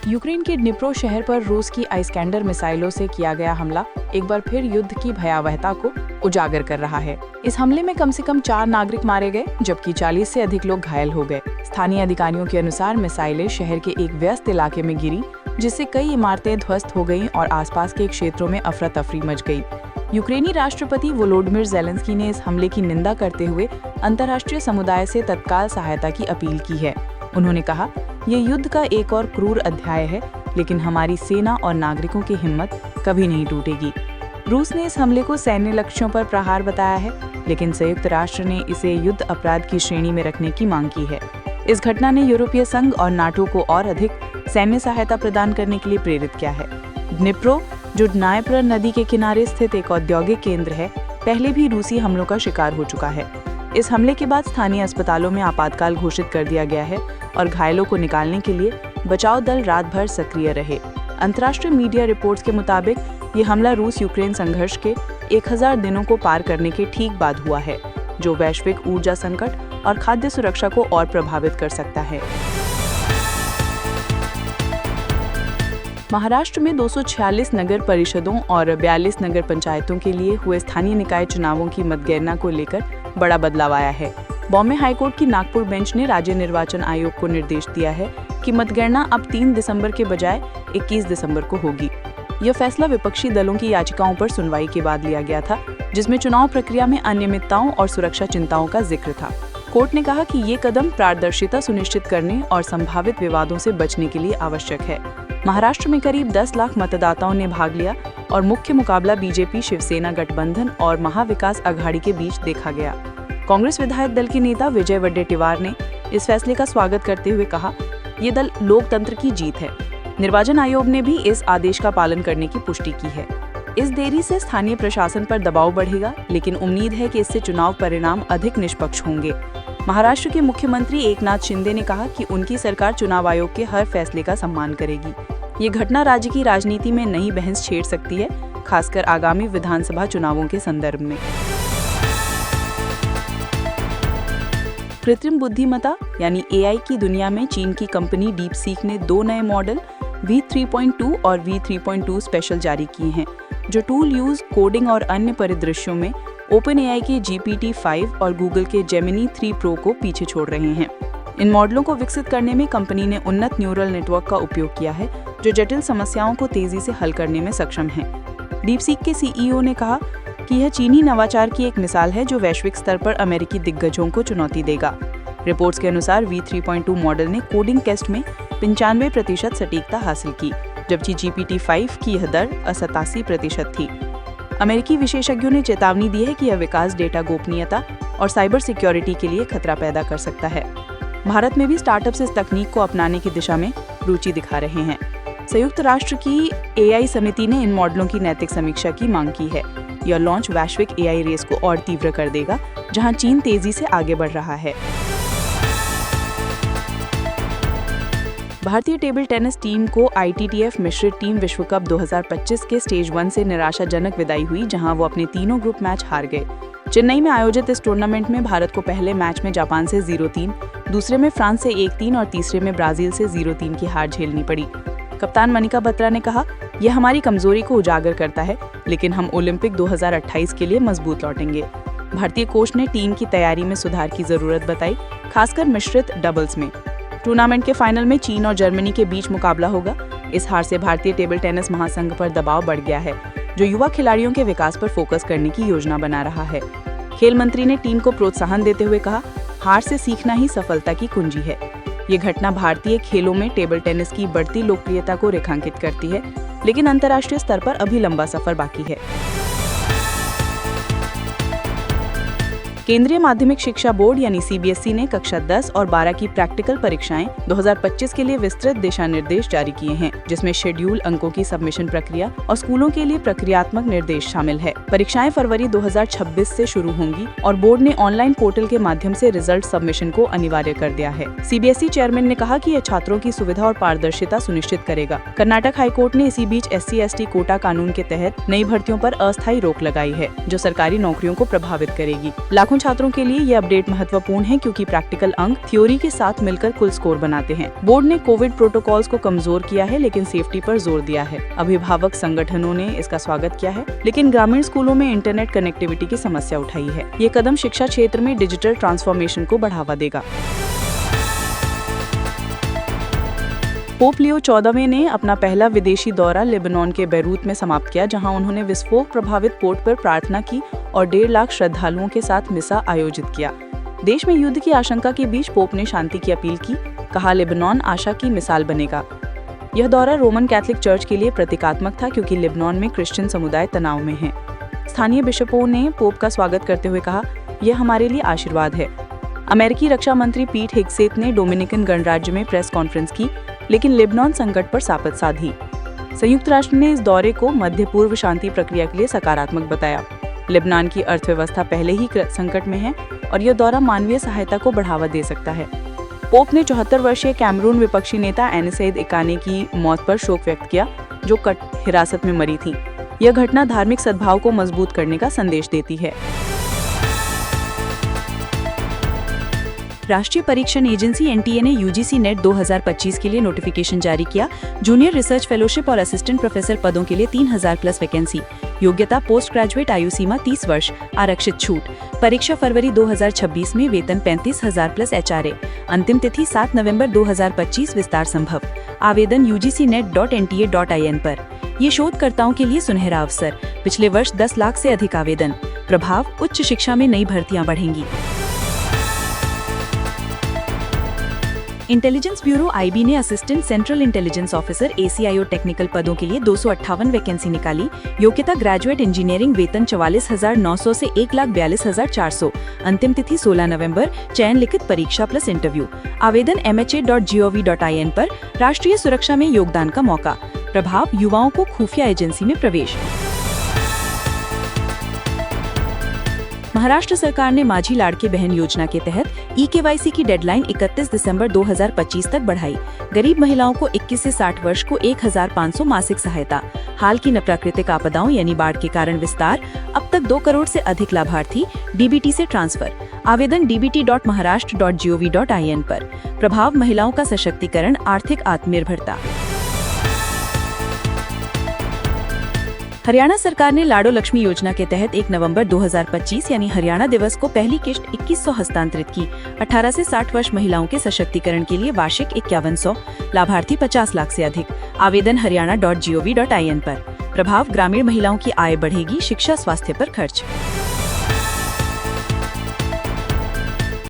Ukraine के डिनिप्रो शहर पर रूस की आइस्कैंडर मिसाइलों से किया गया हमला एक बार फिर युद्ध की भयावहता को उजागर कर रहा है। इस हमले में कम से कम 4 नागरिक मारे गए, जबकि 40 से अधिक लोग घायल हो गए। स्थानीय अधिकारियों के अनुसार मिसाइलें शहर के एक व्यस्त इलाके में गिरी, जिससे कई इमारतें ध्वस्त हो गईं और आसपास के क्षेत्रों में अफरा तफरी मच गई। यूक्रेनी राष्ट्रपति वोलोडिमिर ज़ेलेंस्की ने इस हमले की निंदा करते हुए अंतर्राष्ट्रीय समुदाय से तत्काल सहायता की अपील की है। उन्होंने कहा, ये युद्ध का एक और क्रूर अध्याय है, लेकिन हमारी सेना और नागरिकों की हिम्मत कभी नहीं टूटेगी। रूस ने इस हमले को सैन्य लक्ष्यों पर प्रहार बताया है, लेकिन संयुक्त राष्ट्र ने इसे युद्ध अपराध की श्रेणी में रखने की मांग की है। इस घटना ने यूरोपीय संघ और नाटो को और अधिक सैन्य सहायता प्रदान करने के लिए प्रेरित किया है। डिनिप्रो, जो ड्नाइप्र नदी के किनारे स्थित एक औद्योगिक केंद्र है, पहले भी रूसी हमलों का शिकार हो चुका है। इस हमले के बाद स्थानीय अस्पतालों में आपातकाल घोषित कर दिया गया है और घायलों को निकालने के लिए बचाव दल रात भर सक्रिय रहे। अंतर्राष्ट्रीय मीडिया रिपोर्ट्स के मुताबिक ये हमला रूस यूक्रेन संघर्ष के 1000 दिनों को पार करने के ठीक बाद हुआ है, जो वैश्विक ऊर्जा संकट और खाद्य सुरक्षा को और प्रभावित कर सकता है। महाराष्ट्र में 246 नगर परिषदों और 42 नगर पंचायतों के लिए हुए स्थानीय निकाय चुनावों की मतगणना को लेकर बड़ा बदलाव आया है। बॉम्बे हाईकोर्ट की नागपुर बेंच ने राज्य निर्वाचन आयोग को निर्देश दिया है कि मतगणना अब 3 दिसंबर के बजाय 21 दिसंबर को होगी। यह फैसला विपक्षी दलों की याचिकाओं पर सुनवाई के बाद लिया गया था, जिसमें चुनाव प्रक्रिया में अनियमितताओं और सुरक्षा चिंताओं का जिक्र था। कोर्ट ने कहा कि ये कदम पारदर्शिता सुनिश्चित करने और संभावित विवादों से बचने के लिए आवश्यक है। महाराष्ट्र में करीब 10 लाख मतदाताओं ने भाग लिया और मुख्य मुकाबला बीजेपी शिवसेना गठबंधन और महाविकास अघाड़ी के बीच देखा गया। कांग्रेस विधायक दल के नेता विजय वडेट्टीवार ने इस फैसले का स्वागत करते हुए कहा, ये दल लोकतंत्र की जीत है। निर्वाचन आयोग ने भी इस आदेश का पालन करने की पुष्टि की है। इस देरी से स्थानीय प्रशासन पर दबाव बढ़ेगा, लेकिन उम्मीद है कि इससे चुनाव परिणाम अधिक निष्पक्ष होंगे। महाराष्ट्र के मुख्यमंत्री एकनाथ शिंदे ने कहा कि उनकी सरकार चुनाव आयोग के हर फैसले का सम्मान करेगी। ये घटना राज्य की राजनीति में नई बहस छेड़ सकती है, खासकर आगामी विधानसभा चुनावों के संदर्भ में। कृत्रिम बुद्धिमत्ता यानी AI की दुनिया में चीन की कंपनी डीपसीक ने 2 नए मॉडल V3.2 और V3.2 स्पेशल जारी किए हैं, जो टूल यूज, कोडिंग और अन्य परिदृश्यों में OpenAI के GPT-5 और गूगल के Gemini 3 Pro को पीछे छोड़ रहे हैं। इन मॉडलों को विकसित करने में कंपनी ने उन्नत न्यूरल नेटवर्क का उपयोग किया है, जो जटिल समस्याओं को तेजी से हल करने में सक्षम है। डीपसीक के CEO ने कहा कि यह चीनी नवाचार की एक मिसाल है, जो वैश्विक स्तर पर अमेरिकी दिग्गजों को चुनौती देगा। रिपोर्ट्स के अनुसार V3.2 मॉडल ने कोडिंग टेस्ट में 95% सटीकता हासिल की, जबकि GPT-5 की यह दर 87% थी। अमेरिकी विशेषज्ञों ने चेतावनी दी है कि यह विकास डेटा गोपनीयता और साइबर सिक्योरिटी के लिए खतरा पैदा कर सकता है। भारत में भी स्टार्टअप्स इस तकनीक को अपनाने की दिशा में रुचि दिखा रहे हैं। संयुक्त राष्ट्र की AI समिति ने इन मॉडलों की नैतिक समीक्षा की मांग की है। यह लॉन्च वैश्विक AI रेस को और तीव्र कर देगा, जहां चीन तेजी से आगे बढ़ रहा है। भारतीय टेबल टेनिस टीम को ITTF मिश्रित टीम विश्व कप 2025 के स्टेज 1 से निराशाजनक विदाई हुई, जहां वो अपने तीनों ग्रुप मैच हार गए। चेन्नई में आयोजित इस टूर्नामेंट में भारत को पहले मैच में जापान से 0-3, दूसरे में फ्रांस से 1-3 और तीसरे में ब्राजील से 0-3 की हार झेलनी पड़ी। कप्तान मनिका बत्रा ने कहा, यह हमारी कमजोरी को उजागर करता है, लेकिन हम ओलंपिक 2028 के लिए मजबूत लौटेंगे। भारतीय कोच ने टीम की तैयारी में सुधार की जरूरत बताई, खासकर मिश्रित डबल्स में। टूर्नामेंट के फाइनल में चीन और जर्मनी के बीच मुकाबला होगा। इस हार से भारतीय टेबल टेनिस महासंघ पर दबाव बढ़ गया है, जो युवा खिलाड़ियों के विकास पर फोकस करने की योजना बना रहा है। खेल मंत्री ने टीम को प्रोत्साहन देते हुए कहा, हार से सीखना ही सफलता की कुंजी है। ये घटना भारतीय खेलों में टेबल टेनिस की बढ़ती लोकप्रियता को रेखांकित करती है, लेकिन अंतर्राष्ट्रीय स्तर पर अभी लंबा सफर बाकी है। केंद्रीय माध्यमिक शिक्षा बोर्ड यानी CBSE ने कक्षा 10 और 12 की प्रैक्टिकल परीक्षाएं 2025 के लिए विस्तृत दिशा निर्देश जारी किए हैं, जिसमें शेड्यूल, अंकों की सबमिशन प्रक्रिया और स्कूलों के लिए प्रक्रियात्मक निर्देश शामिल है। परीक्षाएं फरवरी 2026 से शुरू होंगी और बोर्ड ने ऑनलाइन पोर्टल के माध्यम से रिजल्ट सबमिशन को अनिवार्य कर दिया है। CBSE चेयरमैन ने कहा कि यह छात्रों की सुविधा और पारदर्शिता सुनिश्चित करेगा। कर्नाटक हाईकोर्ट ने इसी बीच SC/ST कोटा कानून के तहत नई भर्तियों पर अस्थायी रोक लगाई है, जो सरकारी नौकरियों को प्रभावित करेगी। लाखों लाखों छात्रों के लिए ये अपडेट महत्वपूर्ण है क्योंकि प्रैक्टिकल अंक थ्योरी के साथ मिलकर कुल स्कोर बनाते हैं। बोर्ड ने कोविड प्रोटोकॉल्स को कमजोर किया है लेकिन सेफ्टी पर जोर दिया है। अभिभावक संगठनों ने इसका स्वागत किया है लेकिन ग्रामीण स्कूलों में इंटरनेट कनेक्टिविटी की समस्या उठाई है। ये कदम शिक्षा क्षेत्र में डिजिटल ट्रांसफॉर्मेशन को बढ़ावा देगा। पोप लियो 14वें ने अपना पहला विदेशी दौरा लेबनान के बैरूत में समाप्त किया, जहां उन्होंने विस्फोट प्रभावित पोर्ट पर प्रार्थना की और 1.5 लाख श्रद्धालुओं के साथ मिसा आयोजित किया। देश में युद्ध की आशंका के बीच पोप ने शांति की अपील की, कहा लेबनान आशा की मिसाल बनेगा। यह दौरा रोमन कैथोलिक चर्च के लिए प्रतीकात्मक था क्योंकि लेबनान में क्रिश्चियन समुदाय तनाव में है। स्थानीय बिशपों ने पोप का स्वागत करते हुए कहा, यह हमारे लिए आशीर्वाद है। अमेरिकी रक्षा मंत्री पीट हेग्सेथ ने डोमिनिकन गणराज्य में प्रेस कॉन्फ्रेंस की लेकिन लेबनान संकट पर सापत साधी। संयुक्त राष्ट्र ने इस दौरे को मध्य पूर्व शांति प्रक्रिया के लिए सकारात्मक बताया। लेबनान की अर्थव्यवस्था पहले ही संकट में है और यह दौरा मानवीय सहायता को बढ़ावा दे सकता है। पोप ने 74 वर्षीय कैमरून विपक्षी नेता एनिसैद इकाने की मौत पर शोक व्यक्त किया, जो हिरासत में मरी थी। यह घटना धार्मिक सद्भाव को मजबूत करने का संदेश देती है। राष्ट्रीय परीक्षण एजेंसी एनटीए ने यूजीसी नेट 2025 के लिए नोटिफिकेशन जारी किया। जूनियर रिसर्च फेलोशिप और असिस्टेंट प्रोफेसर पदों के लिए 3000+ वैकेंसी। योग्यता पोस्ट ग्रेजुएट, आयु सीमा 30 वर्ष, आरक्षित छूट। परीक्षा फरवरी 2026 में, वेतन 35,000+ HRA। अंतिम तिथि 7 नवंबर 2025, विस्तार संभव। आवेदन ugcnet.nta.in पर। ये शोधकर्ताओं के लिए सुनहरा अवसर। पिछले वर्ष 10 लाख से अधिक आवेदन। प्रभाव, उच्च शिक्षा में नई भर्तियां बढ़ेंगी। इंटेलिजेंस ब्यूरो IB ने assistant central intelligence officer ACIO technical पदों के लिए 258 वैकेंसी निकाली। योग्यता ग्रेजुएट इंजीनियरिंग, वेतन 44,900 से 1,42,400। अंतिम तिथि 16 नवंबर। चयन लिखित परीक्षा प्लस इंटरव्यू। आवेदन MHA.gov.in पर। राष्ट्रीय सुरक्षा में योगदान का मौका। प्रभाव, युवाओं को खुफिया एजेंसी में प्रवेश। महाराष्ट्र सरकार ने माझी लाड़की बहन योजना के तहत eKYC की डेडलाइन 31 दिसंबर 2025 तक बढ़ाई। गरीब महिलाओं को 21 से 60 वर्ष को 1,500 मासिक सहायता। हाल की प्राकृतिक आपदाओं यानी बाढ़ के कारण विस्तार। अब तक 2 करोड़ से अधिक लाभार्थी। DBT से ट्रांसफर। आवेदन dbt.maharashtra.gov.in पर। प्रभाव, महिलाओं का सशक्तिकरण, आर्थिक आत्मनिर्भरता। हरियाणा सरकार ने लाडो लक्ष्मी योजना के तहत 1 नवंबर 2025 यानी हरियाणा दिवस को पहली किश्त 2100 हस्तांतरित की। 18 से 60 वर्ष महिलाओं के सशक्तिकरण के लिए वार्षिक 5100। लाभार्थी 50 लाख से अधिक। आवेदन haryana.gov.in पर। प्रभाव, ग्रामीण महिलाओं की आय बढ़ेगी, शिक्षा स्वास्थ्य पर खर्च।